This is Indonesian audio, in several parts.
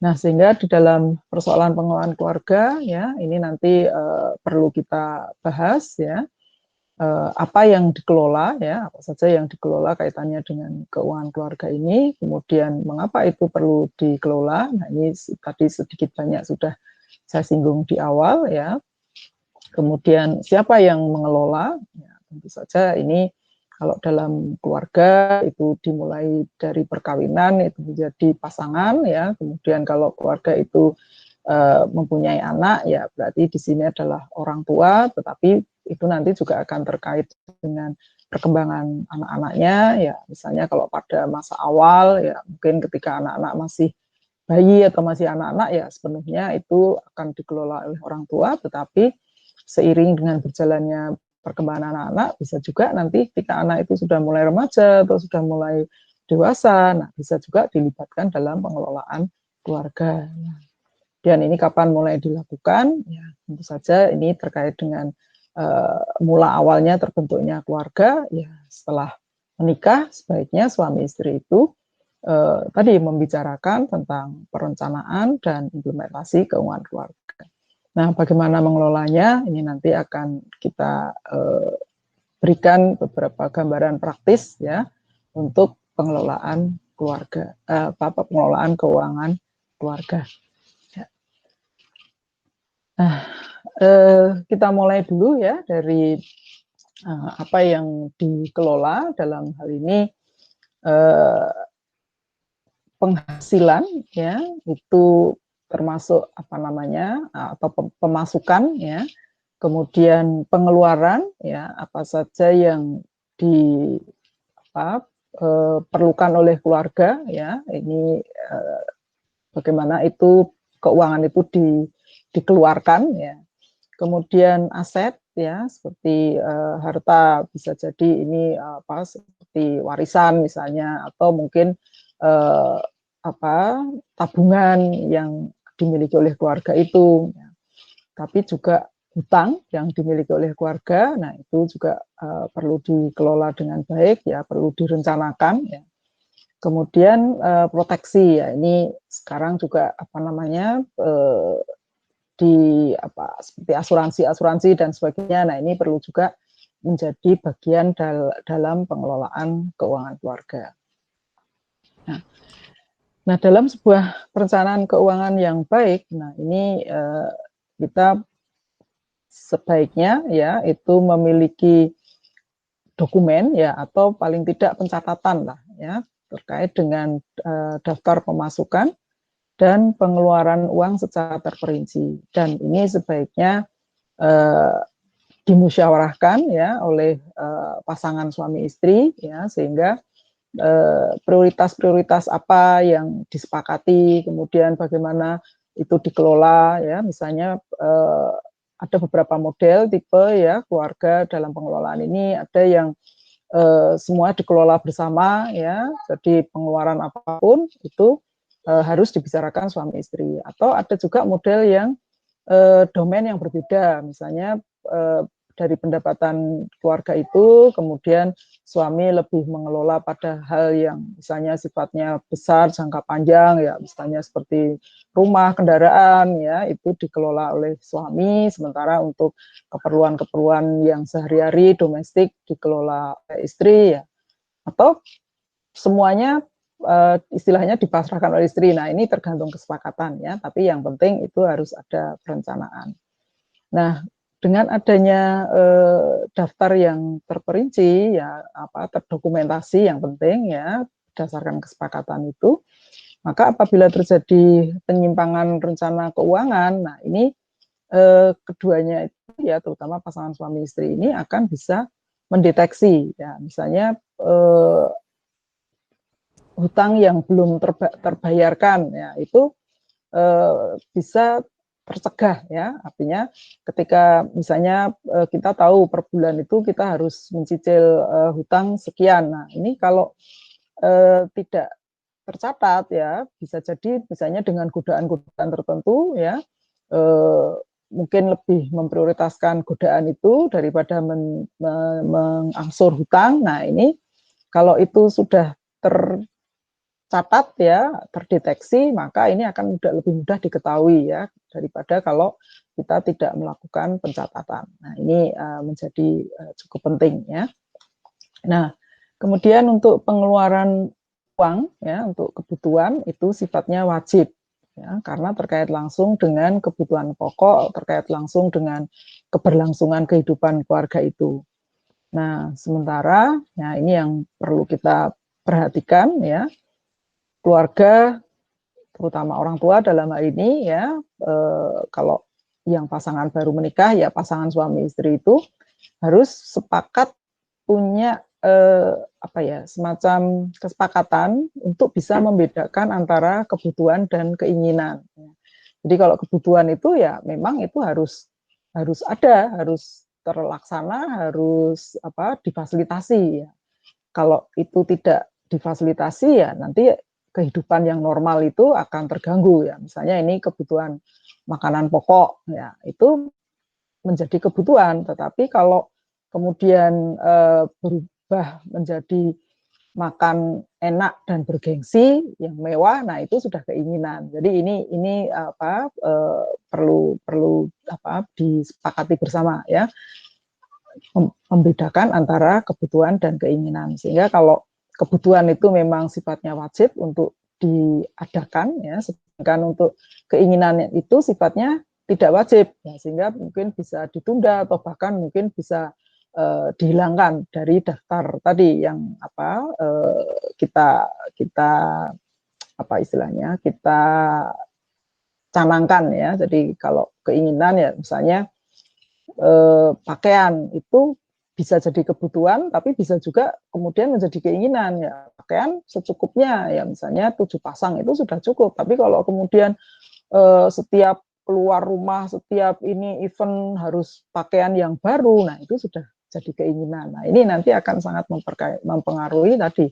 Nah, sehingga di dalam persoalan pengelolaan keluarga, ya, ini nanti perlu kita bahas, ya, apa yang dikelola, ya, apa saja yang dikelola kaitannya dengan keuangan keluarga ini, kemudian mengapa itu perlu dikelola. Nah, ini tadi sedikit banyak sudah saya singgung di awal, ya. Kemudian siapa yang mengelola? Ya, tentu saja ini kalau dalam keluarga itu dimulai dari perkawinan itu menjadi pasangan, ya. Kemudian kalau keluarga itu mempunyai anak, ya berarti di sini adalah orang tua, tetapi itu nanti juga akan terkait dengan perkembangan anak-anaknya, ya misalnya kalau pada masa awal, ya mungkin ketika anak-anak masih bayi atau masih anak-anak, ya sepenuhnya itu akan dikelola oleh orang tua, tetapi seiring dengan berjalannya perkembangan anak-anak, bisa juga nanti ketika anak itu sudah mulai remaja atau sudah mulai dewasa, nah bisa juga dilibatkan dalam pengelolaan keluarga. Dan ini kapan mulai dilakukan? Ya, tentu saja ini terkait dengan mula awalnya terbentuknya keluarga. Ya, setelah menikah, sebaiknya suami istri itu tadi membicarakan tentang perencanaan dan implementasi keuangan keluarga. Nah, bagaimana mengelolanya? Ini nanti akan kita berikan beberapa gambaran praktis, ya, untuk pengelolaan keluarga, pengelolaan keuangan keluarga. Nah, kita mulai dulu, ya, dari apa yang dikelola dalam hal ini, penghasilan, ya, itu termasuk apa namanya, atau pemasukan, ya, kemudian pengeluaran, ya, apa saja yang diperlukan oleh keluarga, ya, ini bagaimana itu keuangan itu dikeluarkan, ya. Kemudian aset, ya, seperti harta, bisa jadi ini seperti warisan misalnya, atau mungkin tabungan yang dimiliki oleh keluarga itu, ya. Tapi juga hutang yang dimiliki oleh keluarga, nah itu juga perlu dikelola dengan baik, ya, perlu direncanakan, ya. Kemudian proteksi, ya, ini sekarang juga seperti asuransi dan sebagainya. Nah, ini perlu juga menjadi bagian dalam pengelolaan keuangan keluarga. Nah, dalam sebuah perencanaan keuangan yang baik, nah ini kita sebaiknya, ya, itu memiliki dokumen, ya, atau paling tidak pencatatan lah, ya, terkait dengan daftar pemasukan dan pengeluaran uang secara terperinci. Dan ini sebaiknya dimusyawarahkan, ya, oleh pasangan suami istri, ya, sehingga prioritas-prioritas apa yang disepakati, kemudian bagaimana itu dikelola, ya, misalnya ada beberapa model tipe, ya, keluarga dalam pengelolaan ini, ada yang semua dikelola bersama, ya, jadi pengeluaran apapun itu harus dibicarakan suami istri, atau ada juga model yang domain yang berbeda, misalnya dari pendapatan keluarga itu, kemudian suami lebih mengelola pada hal yang misalnya sifatnya besar, jangka panjang, ya, misalnya seperti rumah, kendaraan, ya, itu dikelola oleh suami, sementara untuk keperluan-keperluan yang sehari-hari domestik dikelola oleh istri, ya, atau semuanya istilahnya dipasrahkan oleh istri. Nah, ini tergantung kesepakatan, ya, tapi yang penting itu harus ada perencanaan. Nah, dengan adanya daftar yang terperinci, ya, terdokumentasi yang penting, ya, berdasarkan kesepakatan itu, maka apabila terjadi penyimpangan rencana keuangan, nah ini keduanya itu, ya, terutama pasangan suami istri ini akan bisa mendeteksi, ya, misalnya hutang yang belum terbayarkan, ya, itu bisa tercegah, ya, artinya ketika misalnya kita tahu per bulan itu kita harus mencicil hutang sekian, nah ini kalau tidak tercatat, ya, bisa jadi misalnya dengan godaan-godaan tertentu, ya, mungkin lebih memprioritaskan godaan itu daripada mengangsur hutang. Nah, ini kalau itu sudah tercatat ya, terdeteksi, maka ini akan lebih mudah diketahui ya daripada kalau kita tidak melakukan pencatatan. Nah, ini menjadi cukup penting ya. Nah, kemudian untuk pengeluaran uang ya untuk kebutuhan itu sifatnya wajib ya, karena terkait langsung dengan kebutuhan pokok, terkait langsung dengan keberlangsungan kehidupan keluarga itu. Nah, sementara ya ini yang perlu kita perhatikan ya, keluarga terutama orang tua dalam hal ini ya, kalau yang pasangan baru menikah ya pasangan suami istri itu harus sepakat punya apa ya, semacam kesepakatan untuk bisa membedakan antara kebutuhan dan keinginan. Jadi kalau kebutuhan itu ya memang itu harus ada, harus terlaksana, harus apa difasilitasi ya. Kalau itu tidak difasilitasi ya nanti kehidupan yang normal itu akan terganggu ya. Misalnya ini kebutuhan makanan pokok ya, itu menjadi kebutuhan, tetapi kalau kemudian berubah menjadi makan enak dan bergengsi yang mewah, nah itu sudah keinginan. Jadi ini apa perlu apa disepakati bersama ya, membedakan antara kebutuhan dan keinginan. Sehingga kalau kebutuhan itu memang sifatnya wajib untuk diadakan ya, sedangkan untuk keinginan itu sifatnya tidak wajib ya, sehingga mungkin bisa ditunda atau bahkan mungkin bisa dihilangkan dari daftar tadi yang apa kita apa istilahnya kita canangkan ya. Jadi kalau keinginan ya misalnya pakaian itu bisa jadi kebutuhan, tapi bisa juga kemudian menjadi keinginan ya. Pakaian secukupnya ya, misalnya 7 pasang itu sudah cukup. Tapi kalau kemudian setiap keluar rumah, setiap ini event harus pakaian yang baru, nah itu sudah jadi keinginan. Nah ini nanti akan sangat mempengaruhi tadi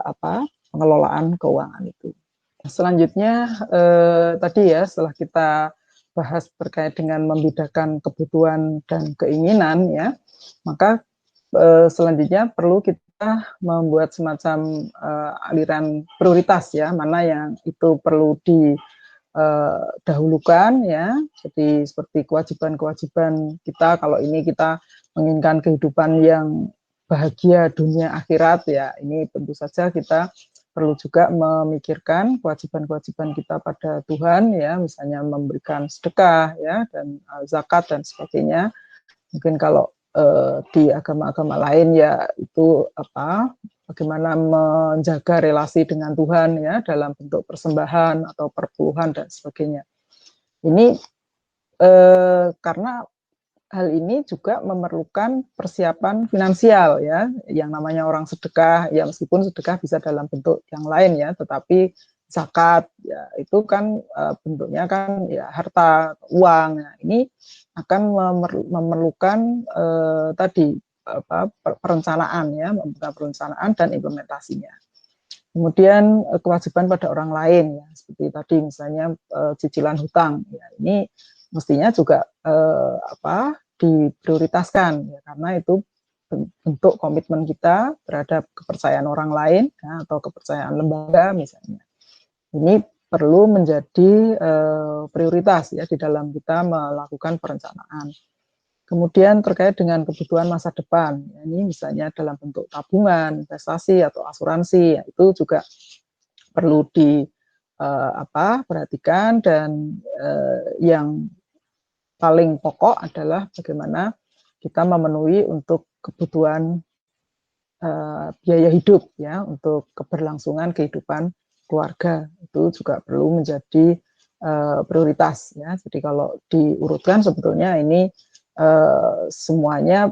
apa pengelolaan keuangan itu. Selanjutnya tadi ya setelah kita bahas terkait dengan membedakan kebutuhan dan keinginan ya, maka selanjutnya perlu kita membuat semacam aliran prioritas ya, mana yang itu perlu didahulukan ya. Jadi seperti kewajiban-kewajiban kita, kalau ini kita menginginkan kehidupan yang bahagia dunia akhirat ya, ini tentu saja kita perlu juga memikirkan kewajiban-kewajiban kita pada Tuhan ya, misalnya memberikan sedekah ya dan zakat dan sebagainya. Mungkin kalau di agama-agama lain ya itu apa bagaimana menjaga relasi dengan Tuhan ya dalam bentuk persembahan atau perpuluhan dan sebagainya. Ini karena hal ini juga memerlukan persiapan finansial ya, yang namanya orang sedekah ya, meskipun sedekah bisa dalam bentuk yang lain ya, tetapi zakat ya itu kan bentuknya kan ya harta uang. Nah, ini akan memerlukan tadi apa perencanaan ya, membuka perencanaan dan implementasinya. Kemudian kewajiban pada orang lain ya, seperti tadi misalnya cicilan hutang ya, ini mestinya juga apa diprioritaskan ya, karena itu bentuk komitmen kita terhadap kepercayaan orang lain ya, atau kepercayaan lembaga misalnya. Ini perlu menjadi prioritas ya di dalam kita melakukan perencanaan. Kemudian terkait dengan kebutuhan masa depan, ya, ini misalnya dalam bentuk tabungan, investasi atau asuransi, ya, itu juga perlu perhatikan, dan yang paling pokok adalah bagaimana kita memenuhi untuk kebutuhan biaya hidup ya, untuk keberlangsungan kehidupan keluarga, itu juga perlu menjadi prioritas ya. Jadi kalau diurutkan sebetulnya ini semuanya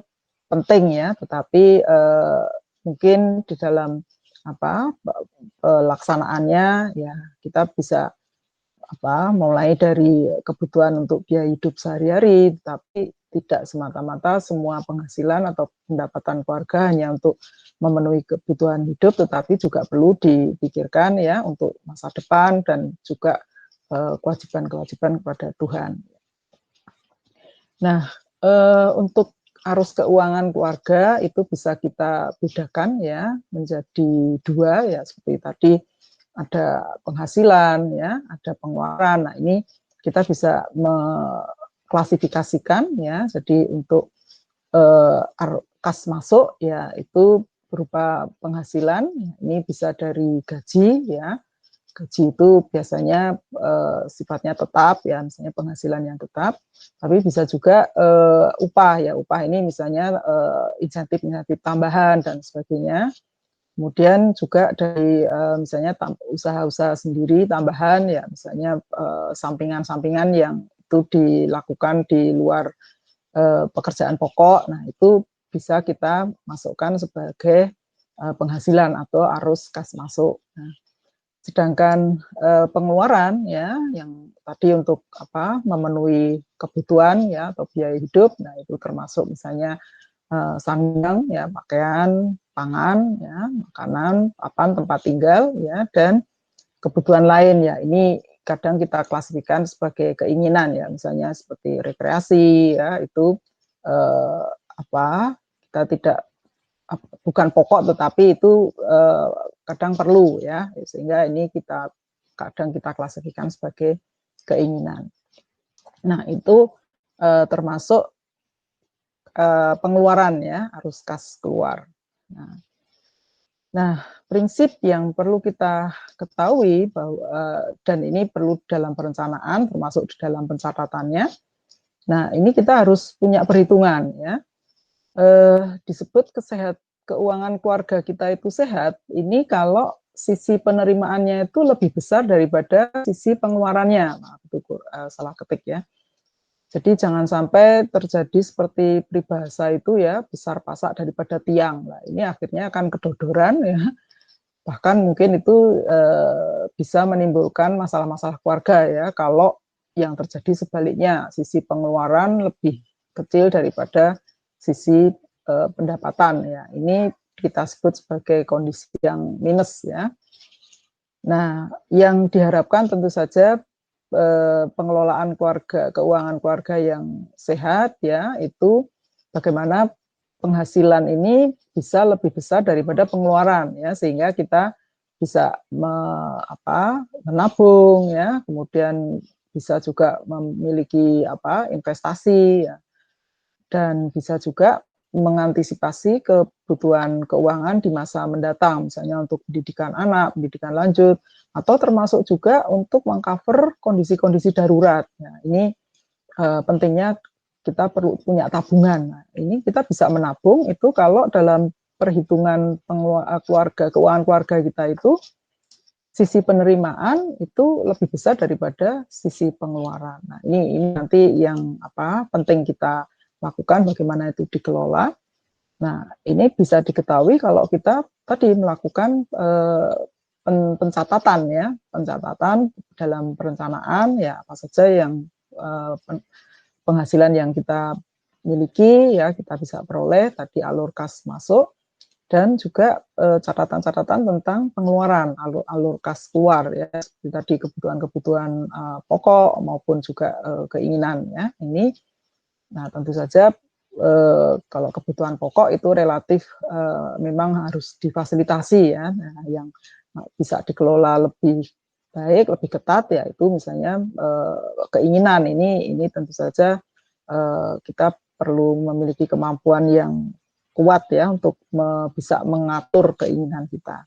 penting ya, tetapi mungkin di dalam apa pelaksanaannya ya kita bisa mulai dari kebutuhan untuk biaya hidup sehari-hari, tapi tidak semata-mata semua penghasilan atau pendapatan keluarga hanya untuk memenuhi kebutuhan hidup, tetapi juga perlu dipikirkan ya untuk masa depan dan juga kewajiban-kewajiban kepada Tuhan. Nah, untuk arus keuangan keluarga itu bisa kita bedakan ya menjadi dua ya, seperti tadi ada penghasilan, ya, ada pengeluaran. Nah, ini kita bisa mengklasifikasikan, ya. Jadi untuk kas masuk, ya, itu berupa penghasilan. Ini bisa dari gaji, ya. Gaji itu biasanya sifatnya tetap, ya, misalnya penghasilan yang tetap. Tapi bisa juga upah, ya. Upah ini misalnya insentif-insentif tambahan dan sebagainya. Kemudian juga dari misalnya usaha-usaha sendiri tambahan, ya, misalnya sampingan-sampingan yang itu dilakukan di luar pekerjaan pokok. Nah, itu bisa kita masukkan sebagai penghasilan atau arus kas masuk. Nah, sedangkan pengeluaran, ya, yang tadi untuk memenuhi kebutuhan, ya, atau biaya hidup, nah itu termasuk misalnya sandang, ya, pakaian, pangan, ya, makanan, papan, tempat tinggal, ya, dan kebutuhan lain, ya. Ini kadang kita klasifikasikan sebagai keinginan, ya, misalnya seperti rekreasi, ya, itu kita tidak bukan pokok tetapi itu kadang perlu, ya, sehingga ini kadang kita klasifikasikan sebagai keinginan. Nah, itu termasuk pengeluaran, ya, arus kas keluar. Nah, prinsip yang perlu kita ketahui bahwa dan ini perlu dalam perencanaan termasuk di dalam pencatatannya. Nah, ini kita harus punya perhitungan, ya. Disebut keuangan keluarga kita itu sehat, ini kalau sisi penerimaannya itu lebih besar daripada sisi pengeluarannya. Nah, itu salah ketik, ya. Jadi jangan sampai terjadi seperti peribahasa itu, ya, besar pasak daripada tiang. Nah, ini akhirnya akan kedodoran, ya. Bahkan mungkin itu bisa menimbulkan masalah-masalah keluarga, ya, kalau yang terjadi sebaliknya, sisi pengeluaran lebih kecil daripada sisi pendapatan, ya. Ini kita sebut sebagai kondisi yang minus, ya. Nah, yang diharapkan tentu saja pengelolaan keuangan keluarga yang sehat, ya, itu bagaimana penghasilan ini bisa lebih besar daripada pengeluaran, ya, sehingga kita bisa menabung, ya, kemudian bisa juga memiliki investasi, ya, dan bisa juga mengantisipasi kebutuhan keuangan di masa mendatang, misalnya untuk pendidikan anak, pendidikan lanjut, atau termasuk juga untuk mengcover kondisi-kondisi darurat. Nah, ini pentingnya kita perlu punya tabungan. Nah, ini kita bisa menabung itu kalau dalam perhitungan keuangan keluarga kita itu sisi penerimaan itu lebih besar daripada sisi pengeluaran. Nah, ini nanti yang penting kita lakukan, bagaimana itu dikelola. Nah, ini bisa diketahui kalau kita tadi melakukan pencatatan, ya, pencatatan dalam perencanaan, ya, apa saja yang penghasilan yang kita miliki, ya, kita bisa peroleh, tadi alur kas masuk, dan juga catatan-catatan tentang pengeluaran, alur kas keluar, ya, seperti tadi kebutuhan-kebutuhan pokok maupun juga keinginan, ya. Ini, nah, tentu saja kalau kebutuhan pokok itu relatif memang harus difasilitasi, ya. Nah, yang bisa dikelola lebih baik, lebih ketat, ya, itu misalnya keinginan. Ini tentu saja kita perlu memiliki kemampuan yang kuat, ya, untuk bisa mengatur keinginan kita.